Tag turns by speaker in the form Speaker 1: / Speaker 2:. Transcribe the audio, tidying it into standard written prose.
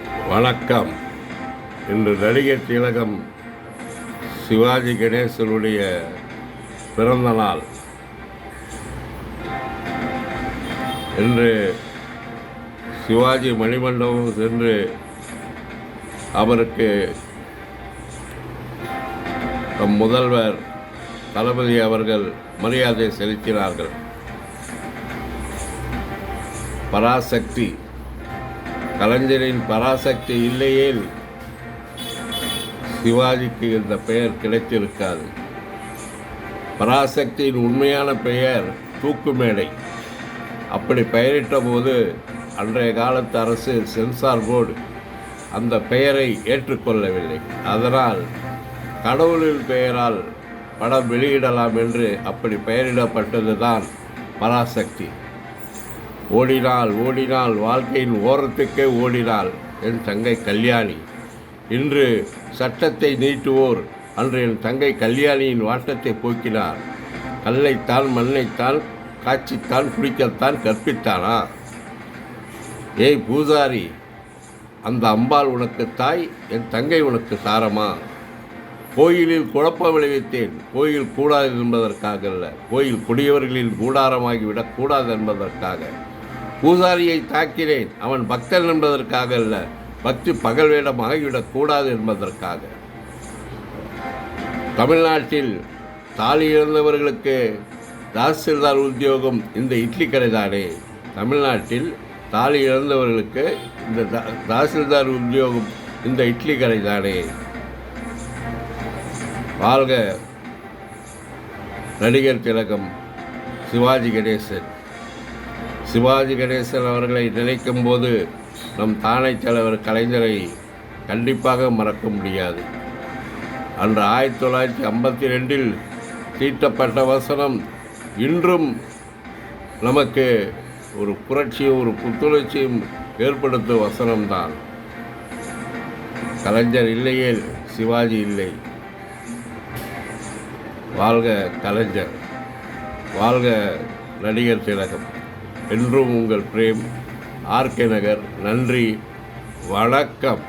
Speaker 1: வணக்கம். இன்று நடிகர் திலகம் சிவாஜி கணேசனுடைய பிறந்த நாள். இன்று சிவாஜி மணிமண்டபம் சென்று அவருக்கு நம் முதல்வர் தளபதி அவர்கள் மரியாதை செலுத்தினார்கள். பராசக்தி, கலைஞரின் பராசக்தி இல்லையேல் சிவாஜிக்கு இந்த பெயர் கிடைத்திருக்காது. பராசக்தியின் உண்மையான பெயர் தூக்குமேடை. அப்படி பெயரிட்ட போது அன்றைய காலத்து அரசு சென்சார் போர்டு அந்த பெயரை ஏற்றுக்கொள்ளவில்லை. அதனால் கடவுளின் பெயரால் படம் வெளியிடலாம் என்று அப்படி பெயரிடப்பட்டது தான் பராசக்தி. ஓடினாள் ஓடினாள் வாழ்க்கையின் ஓரத்துக்கே ஓடினாள் என் தங்கை கல்யாணி. இன்று சட்டத்தை நீட்டுவோர் அன்று என் தங்கை கல்யாணியின் வாட்டத்தை போக்கினார். கல்லைத்தான் மண்ணைத்தான் காய்ச்சித்தான் குடிக்கத்தான் கற்பித்தானா? ஏய் பூசாரி, அந்த அம்பாள் உனக்கு தாய், என் தங்கை உனக்கு சாரமா? கோயிலில் குழப்பம் விளைவித்தேன், கோயில் கூடாது என்பதற்காக அல்ல, கோயில் கொடியவர்களின் கூடாரமாகிவிடக்கூடாது என்பதற்காக. பூசாரியை தாக்கினேன், அவன் பக்தன் என்பதற்காக அல்ல, பக்தி பகல் வேடம் ஆகிவிடக்கூடாது என்பதற்காக. தமிழ்நாட்டில் தாலி இழந்தவர்களுக்கு தாசில்தார் உத்தியோகம் இந்த இட்லி கடை தானே? தமிழ்நாட்டில் தாலி இழந்தவர்களுக்கு இந்த தாசில்தார் உத்தியோகம் இந்த இட்லி கடை தானே? வாழ்க நடிகர் திலகம் சிவாஜி கணேசன். சிவாஜி கணேசன் அவர்களை நினைக்கும் போது நம் தானை தலைவர் கலைஞரை கண்டிப்பாக மறக்க முடியாது. அன்று 1952 தீட்டப்பட்ட வசனம் இன்றும் நமக்கு ஒரு புரட்சியும் ஒரு புத்துணர்ச்சியும் ஏற்படுத்தும் வசனம்தான். கலைஞர் இல்லையேல் சிவாஜி இல்லை. வாழ்க கலைஞர், வாழ்க நடிகர் திலகம். என்றும் உங்கள் பிரேம், ஆர்கே நகர். நன்றி, வணக்கம்.